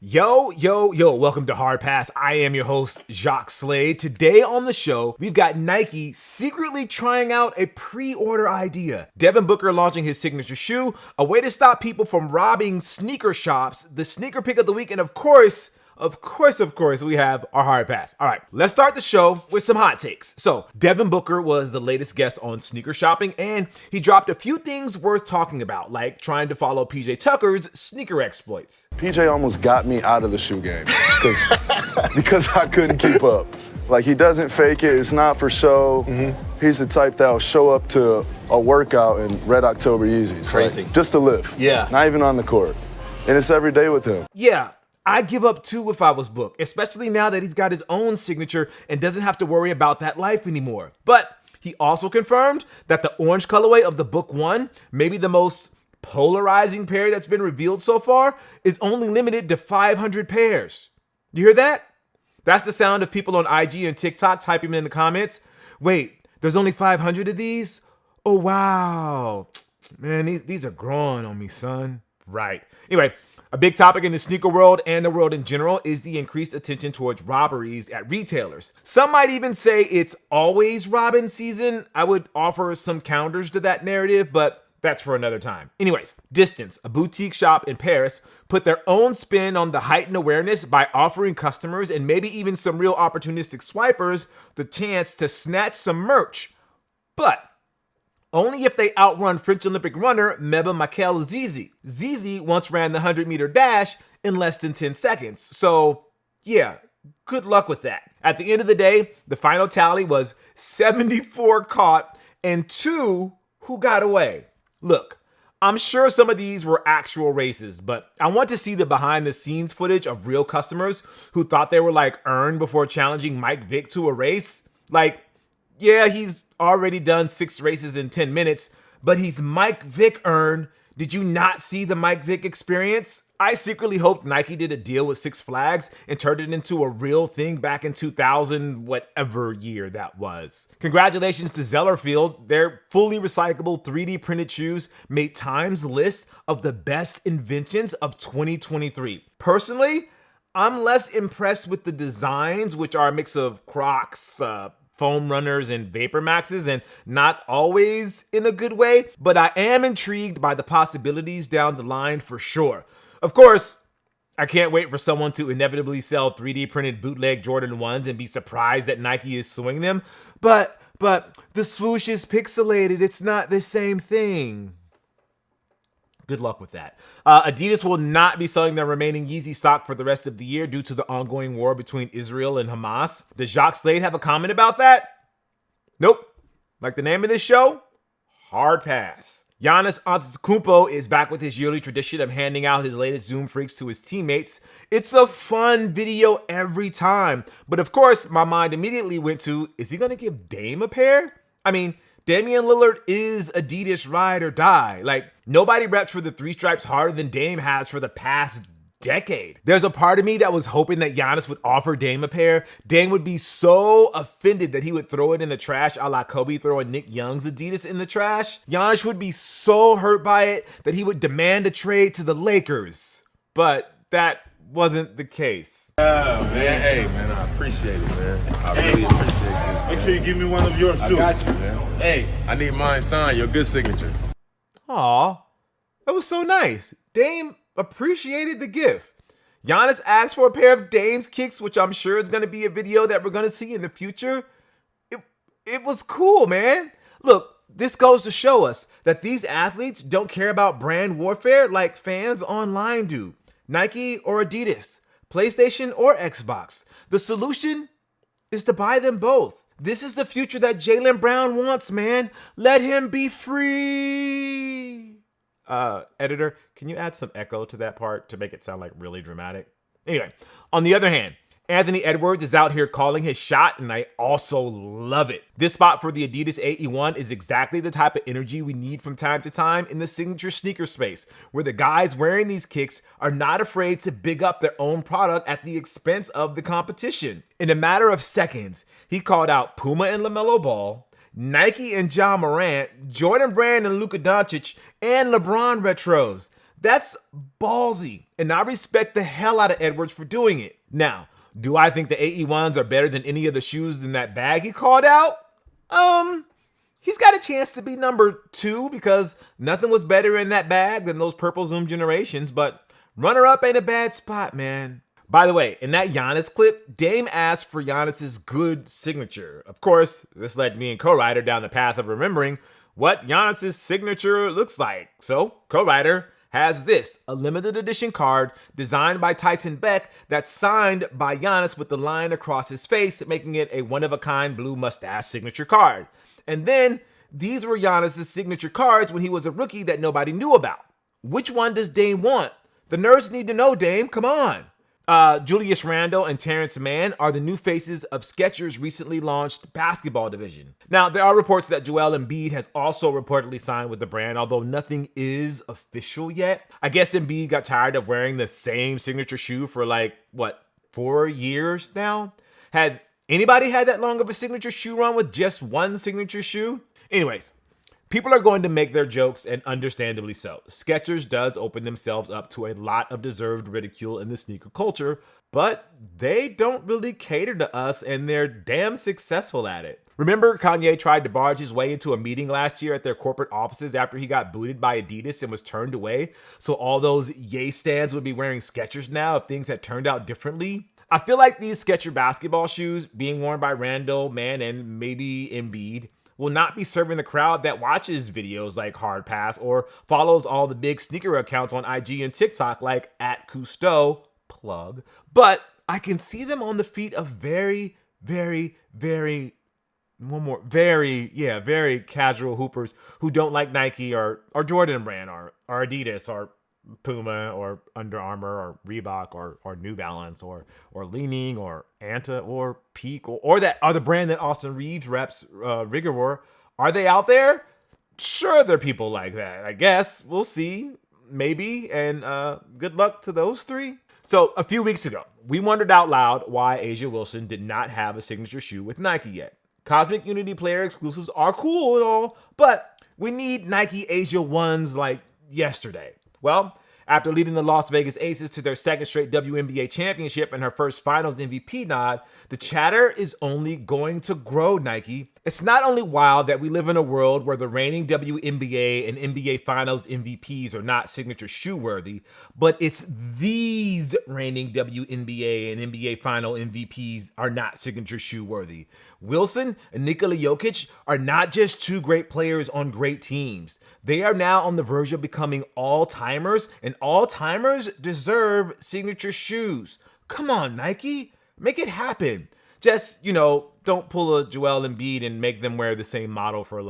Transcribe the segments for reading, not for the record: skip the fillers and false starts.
Yo, welcome to Hard Pass. I am your host, Jacques Slade. Today on the show, we've got Nike secretly trying out a pre-order idea. Devin Booker launching his signature shoe, a way to stop people from robbing sneaker shops, the sneaker pick of the week, and of course, we have our Hard Pass. All right, let's start the show with some hot takes. So, Devin Booker was the latest guest on Sneaker Shopping, and he dropped a few things worth talking about, like trying to follow PJ Tucker's sneaker exploits. PJ almost got me out of the shoe game because I couldn't keep up. Like, he doesn't fake it. It's not for show. He's the type that'll show up to a workout in Red October Yeezys. Crazy. Like, just to live. Yeah. Not even on the court. And it's every day with him. Yeah, I'd give up too if I was Book, especially now that he's got his own signature and doesn't have to worry about that life anymore. But he also confirmed that the orange colorway of the Book 1, maybe the most polarizing pair that's been revealed so far, is only limited to 500 pairs. You hear that? That's the sound of people on IG and TikTok typing in the comments. Wait, there's only 500 of these? Oh, wow. Man, these are growing on me, son. Right. Anyway, a big topic in the sneaker world and the world in general is the increased attention towards robberies at retailers. Some might even say it's always robbing season. I would offer some counters to that narrative, but that's for another time. Anyways, Distance, a boutique shop in Paris, put their own spin on the heightened awareness by offering customers and maybe even some real opportunistic swipers the chance to snatch some merch. But only if they outrun French Olympic runner Meba Michael Zizi. Zizi once ran the 100-meter dash in less than 10 seconds. So, yeah, good luck with that. At the end of the day, the final tally was 74 caught and 2 who got away. Look, I'm sure some of these were actual races, but I want to see the behind-the-scenes footage of real customers who thought they were like earned before challenging Mike Vick to a race. Like, yeah, he's already done 6 races in 10 minutes, but he's Mike Vick earned. Did you not see the Mike Vick experience? I secretly hoped Nike did a deal with Six Flags and turned it into a real thing back in 2000, whatever year that was. Congratulations to Zellerfield. Their fully recyclable 3D printed shoes made Time's list of the best inventions of 2023. Personally, I'm less impressed with the designs, which are a mix of Crocs, foam runners, and Vapor Maxes, and not always in a good way, but I am intrigued by the possibilities down the line for sure. Of course, I can't wait for someone to inevitably sell 3D printed bootleg Jordan 1s and be surprised that Nike is suing them, but the swoosh is pixelated, it's not the same thing. Good luck with that. Adidas will not be selling their remaining Yeezy stock for the rest of the year due to the ongoing war between Israel and Hamas. Does Jacques Slade have a comment about that? Nope. Like the name of this show? Hard Pass. Giannis Antetokounmpo is back with his yearly tradition of handing out his latest Zoom freaks to his teammates. It's a fun video every time. But of course, my mind immediately went to, is he going to give Dame a pair? I mean, Damian Lillard is Adidas ride or die. Like, nobody reps for the 3 stripes harder than Dame has for the past decade. There's a part of me that was hoping that Giannis would offer Dame a pair. Dame would be so offended that he would throw it in the trash, a la Kobe throwing Nick Young's Adidas in the trash. Giannis would be so hurt by it that he would demand a trade to the Lakers. But that wasn't the case. Oh, man. Hey, man, I appreciate it, man. I really appreciate it. Make sure you give me one of yours, too. I got you, man. Hey, I need mine signed. Your good signature. Aw, that was so nice. Dame appreciated the gift. Giannis asked for a pair of Dame's kicks, which I'm sure is going to be a video that we're going to see in the future. It was cool, man. Look, this goes to show us that these athletes don't care about brand warfare like fans online do. Nike or Adidas, PlayStation or Xbox. The solution is to buy them both. This is the future that Jaylen Brown wants, man. Let him be free. Editor, can you add some echo to that part to make it sound like really dramatic? Anyway, on the other hand, Anthony Edwards is out here calling his shot, and I also love it. This spot for the Adidas AE1 is exactly the type of energy we need from time to time in the signature sneaker space, where the guys wearing these kicks are not afraid to big up their own product at the expense of the competition. In a matter of seconds, he called out Puma and LaMelo Ball, Nike and Ja Morant, Jordan Brand and Luka Doncic, and LeBron retros. That's ballsy, and I respect the hell out of Edwards for doing it. Now, do I think the AE1s are better than any of the shoes in that bag he called out? He's got a chance to be number 2 because nothing was better in that bag than those purple Zoom Generations, but runner-up ain't a bad spot, man. By the way, in that Giannis clip, Dame asked for Giannis's good signature. Of course, this led me and Co-Writer down the path of remembering what Giannis's signature looks like. So, Co-Writer has this, a limited edition card designed by Tyson Beck that's signed by Giannis with the line across his face, making it a one-of-a-kind blue mustache signature card. And then, these were Giannis' signature cards when he was a rookie that nobody knew about. Which one does Dame want? The nerds need to know, Dame, come on. Julius Randle and Terrence Mann are the new faces of Skechers' recently launched basketball division. Now, there are reports that Joel Embiid has also reportedly signed with the brand, although nothing is official yet. I guess Embiid got tired of wearing the same signature shoe for 4 years now? Has anybody had that long of a signature shoe run with just one signature shoe? Anyways, people are going to make their jokes, and understandably so. Skechers does open themselves up to a lot of deserved ridicule in the sneaker culture, but they don't really cater to us, and they're damn successful at it. Remember Kanye tried to barge his way into a meeting last year at their corporate offices after he got booted by Adidas and was turned away? So all those Ye stands would be wearing Skechers now if things had turned out differently? I feel like these Skechers basketball shoes being worn by Randle, Mann, and maybe Embiid will not be serving the crowd that watches videos like Hard Pass or follows all the big sneaker accounts on IG and TikTok like @Cousteau, plug. But I can see them on the feet of very casual hoopers who don't like Nike or Jordan brand or Adidas or Puma or Under Armour or Reebok or New Balance or Leaning or Anta or Peak or that other brand that Austin Reeves reps, Rigor. Are they out there? Sure, there are people like that. I guess we'll see, maybe. And good luck to those 3. So a few weeks ago, we wondered out loud why Asia Wilson did not have a signature shoe with Nike yet. Cosmic Unity player exclusives are cool and all, but we need Nike Asia ones like yesterday. Well, after leading the Las Vegas Aces to their second straight WNBA championship and her first finals MVP nod, the chatter is only going to grow, Nike. It's not only wild that we live in a world where the reigning WNBA and NBA Finals MVPs are not signature shoe worthy, but it's these reigning WNBA and NBA Final MVPs are not signature shoe worthy. Wilson and Nikola Jokic are not just 2 great players on great teams. They are now on the verge of becoming all-timers, and all-timers deserve signature shoes. Come on, Nike. Make it happen. Just, don't pull a Joel Embiid and make them wear the same model for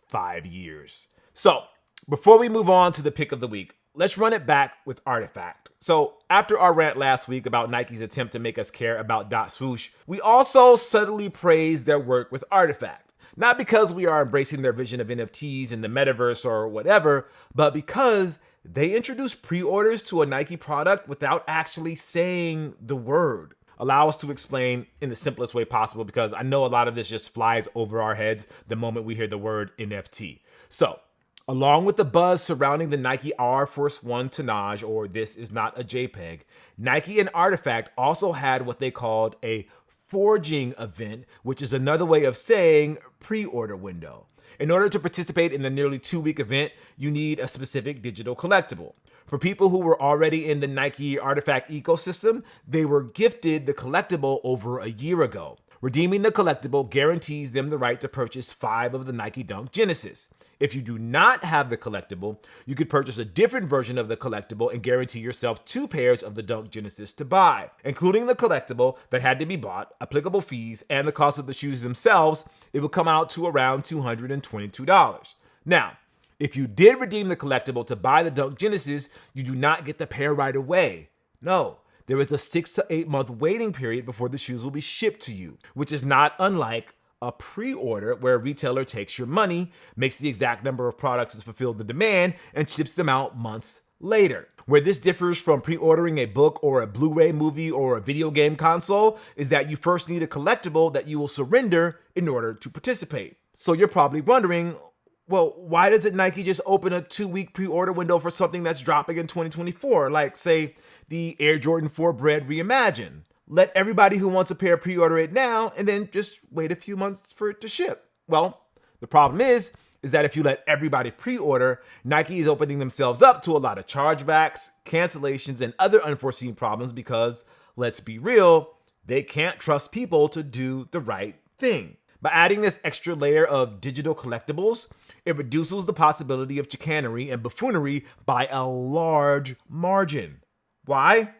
5 years. So, before we move on to the pick of the week, let's run it back with Artifact. So, after our rant last week about Nike's attempt to make us care about Dot Swoosh, we also subtly praised their work with Artifact. Not because we are embracing their vision of NFTs in the metaverse or whatever, but because they introduced pre-orders to a Nike product without actually saying the word. Allow us to explain in the simplest way possible, because I know a lot of this just flies over our heads the moment we hear the word NFT. So, along with the buzz surrounding the Nike Air Force One tonnage, or this is not a JPEG, Nike and Artifact also had what they called a forging event, which is another way of saying pre-order window. In order to participate in the nearly 2-week event, you need a specific digital collectible. For people who were already in the Nike Artifact ecosystem, they were gifted the collectible over a year ago. Redeeming the collectible guarantees them the right to purchase 5 of the Nike Dunk Genesis. If you do not have the collectible, you could purchase a different version of the collectible and guarantee yourself 2 pairs of the Dunk Genesis to buy. Including the collectible that had to be bought, applicable fees, and the cost of the shoes themselves, it would come out to around $222. Now, if you did redeem the collectible to buy the Dunk Genesis, you do not get the pair right away. No, there is a 6 to 8 month waiting period before the shoes will be shipped to you, which is not unlike a pre-order where a retailer takes your money, makes the exact number of products to fulfill the demand, and ships them out months later. Where this differs from pre-ordering a book or a Blu-ray movie or a video game console is that you first need a collectible that you will surrender in order to participate. So you're probably wondering, Well, why doesn't Nike just open a 2-week pre-order window for something that's dropping in 2024? Like, say, the Air Jordan 4 Bread Reimagined. Let everybody who wants a pair pre-order it now and then just wait a few months for it to ship. Well, the problem is that if you let everybody pre-order, Nike is opening themselves up to a lot of chargebacks, cancellations, and other unforeseen problems because, let's be real, they can't trust people to do the right thing. By adding this extra layer of digital collectibles, it reduces the possibility of chicanery and buffoonery by a large margin. Why?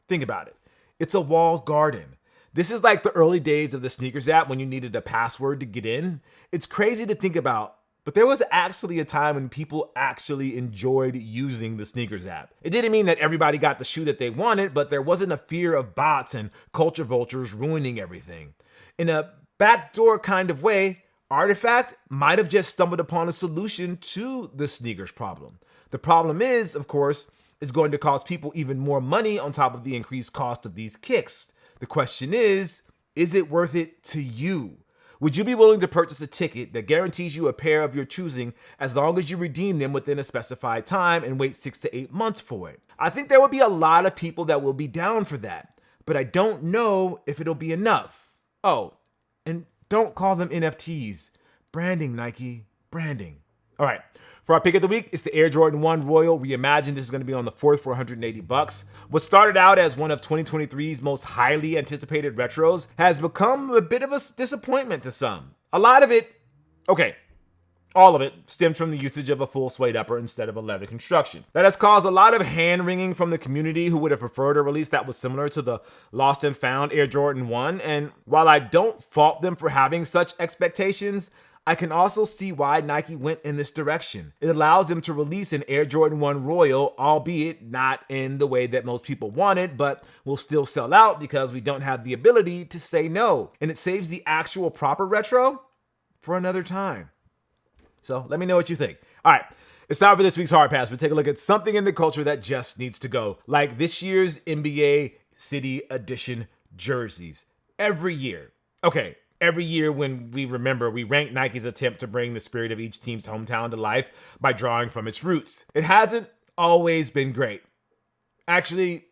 Think about it. It's a walled garden. This is like the early days of the sneakers app when you needed a password to get in. It's crazy to think about, but there was actually a time when people actually enjoyed using the sneakers app. It didn't mean that everybody got the shoe that they wanted, but there wasn't a fear of bots and culture vultures ruining everything. In a backdoor kind of way, Artifact might have just stumbled upon a solution to the sneakers problem. The problem is, of course, it's going to cost people even more money on top of the increased cost of these kicks. The question is it worth it to you? Would you be willing to purchase a ticket that guarantees you a pair of your choosing as long as you redeem them within a specified time and wait 6 to 8 months for it? I think there will be a lot of people that will be down for that, but I don't know if it'll be enough. Oh, and don't call them NFTs. Branding, Nike. Branding. All right. For our pick of the week, it's the Air Jordan 1 Royal Reimagined. This is going to be on the 4th for $180. What started out as one of 2023's most highly anticipated retros has become a bit of a disappointment to some. A lot of it, okay, all of it, stems from the usage of a full suede upper instead of a leather construction. That has caused a lot of hand-wringing from the community who would have preferred a release that was similar to the lost and found Air Jordan 1. And while I don't fault them for having such expectations, I can also see why Nike went in this direction. It allows them to release an Air Jordan 1 Royal, albeit not in the way that most people wanted, but will still sell out because we don't have the ability to say no. And it saves the actual proper retro for another time. So let me know what you think. All right, it's time for this week's Hard Pass. We'll take a look at something in the culture that just needs to go, like this year's NBA City Edition jerseys. Every year. Okay. Every year when we remember, we rank Nike's attempt to bring the spirit of each team's hometown to life by drawing from its roots. It hasn't always been great. Actually,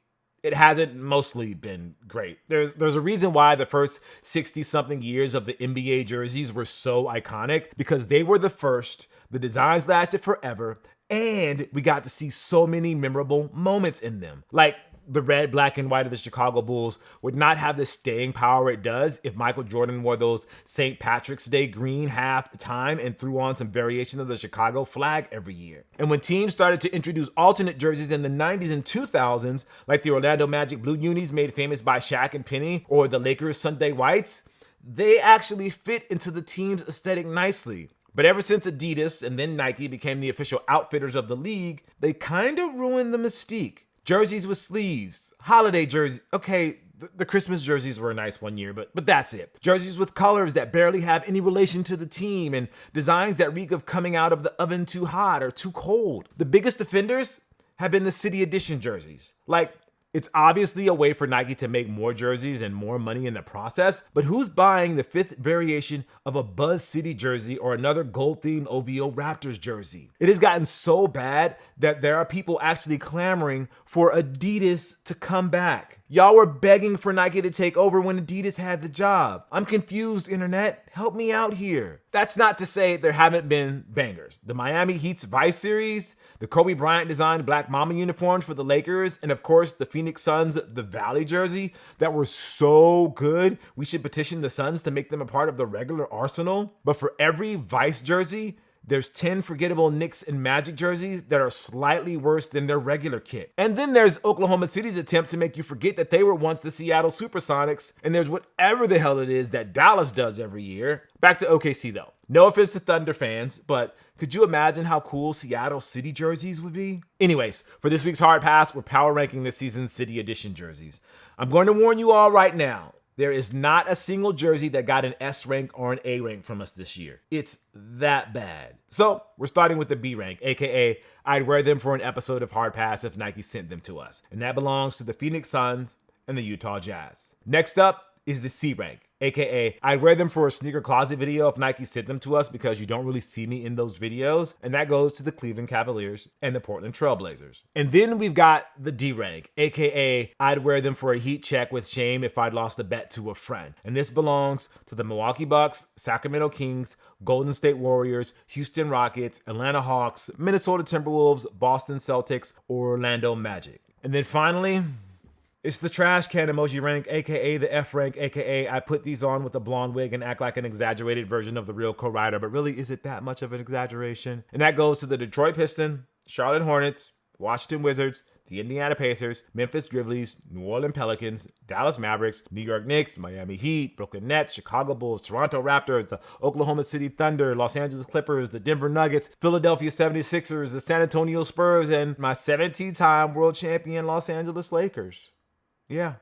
it hasn't mostly been great. There's a reason why the first 60-something years of the NBA jerseys were so iconic, because they were the first, the designs lasted forever, and we got to see so many memorable moments in them. Like, the red, black, and white of the Chicago Bulls would not have the staying power it does if Michael Jordan wore those St. Patrick's Day green half the time and threw on some variation of the Chicago flag every year. And when teams started to introduce alternate jerseys in the 90s and 2000s, like the Orlando Magic blue unis made famous by Shaq and Penny, or the Lakers Sunday whites, they actually fit into the team's aesthetic nicely. But ever since Adidas and then Nike became the official outfitters of the league, they kind of ruined the mystique. Jerseys with sleeves, holiday jerseys. Okay, the Christmas jerseys were nice one year, but that's it. Jerseys with colors that barely have any relation to the team and designs that reek of coming out of the oven too hot or too cold. The biggest offenders have been the City Edition jerseys. Like, it's obviously a way for Nike to make more jerseys and more money in the process, but who's buying the 5th variation of a Buzz City jersey or another gold-themed OVO Raptors jersey? It has gotten so bad that there are people actually clamoring for Adidas to come back. Y'all were begging for Nike to take over when Adidas had the job. I'm confused, internet. Help me out here. That's not to say there haven't been bangers. The Miami Heat's Vice series, the Kobe Bryant designed Black Mamba uniforms for the Lakers, and of course the Phoenix Suns The Valley jersey that were so good we should petition the Suns to make them a part of the regular arsenal. But for every Vice jersey, there's 10 forgettable Knicks and Magic jerseys that are slightly worse than their regular kit. And then there's Oklahoma City's attempt to make you forget that they were once the Seattle Supersonics, and there's whatever the hell it is that Dallas does every year. Back to OKC though. No offense to Thunder fans, but could you imagine how cool Seattle City jerseys would be? Anyways, for this week's Hard Pass, we're power ranking this season's City Edition jerseys. I'm going to warn you all right now. There is not a single jersey that got an S rank or an A rank from us this year. It's that bad. So we're starting with the B rank, aka I'd wear them for an episode of Hard Pass if Nike sent them to us. And that belongs to the Phoenix Suns and the Utah Jazz. Next up is the C rank, aka I'd wear them for a sneaker closet video if Nike sent them to us because you don't really see me in those videos, and that goes to the Cleveland Cavaliers and the Portland Trail Blazers. And then we've got the D rank, aka I'd wear them for a heat check with shame if I'd lost a bet to a friend. And this belongs to the Milwaukee Bucks, Sacramento Kings, Golden State Warriors, Houston Rockets, Atlanta Hawks, Minnesota Timberwolves, Boston Celtics, or Orlando Magic. And then finally, it's the trash can emoji rank, aka the F rank, aka I put these on with a blonde wig and act like an exaggerated version of the real co-writer, but really, is it that much of an exaggeration? And that goes to the Detroit Pistons, Charlotte Hornets, Washington Wizards, the Indiana Pacers, Memphis Grizzlies, New Orleans Pelicans, Dallas Mavericks, New York Knicks, Miami Heat, Brooklyn Nets, Chicago Bulls, Toronto Raptors, the Oklahoma City Thunder, Los Angeles Clippers, the Denver Nuggets, Philadelphia 76ers, the San Antonio Spurs, and my 17-time world champion Los Angeles Lakers. Yeah,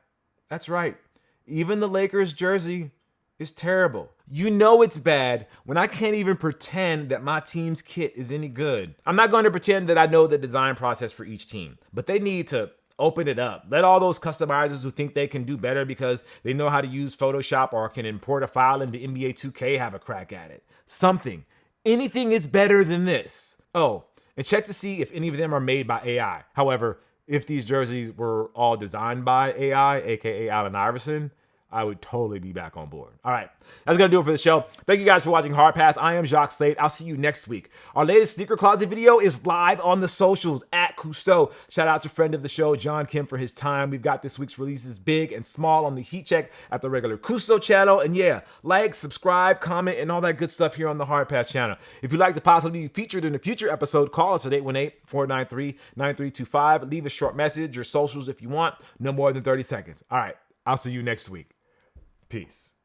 that's right. Even the Lakers jersey is terrible. You know it's bad when I can't even pretend that my team's kit is any good. I'm not going to pretend that I know the design process for each team, but they need to open it up. Let all those customizers who think they can do better because they know how to use Photoshop or can import a file into NBA 2K have a crack at it. Something. Anything is better than this. Oh, and check to see if any of them are made by AI. However, if these jerseys were all designed by AI, aka Allen Iverson, I would totally be back on board. All right, that's going to do it for the show. Thank you guys for watching Hard Pass. I am Jacques Slade. I'll see you next week. Our latest Sneaker Closet video is live on the socials at Cousteau. Shout out to friend of the show, John Kim, for his time. We've got this week's releases big and small on the Heat Check at the regular Cousteau channel. And yeah, like, subscribe, comment, and all that good stuff here on the Hard Pass channel. If you'd like to possibly be featured in a future episode, call us at 818-493-9325. Leave a short message, your socials if you want. No more than 30 seconds. All right, I'll see you next week. Peace.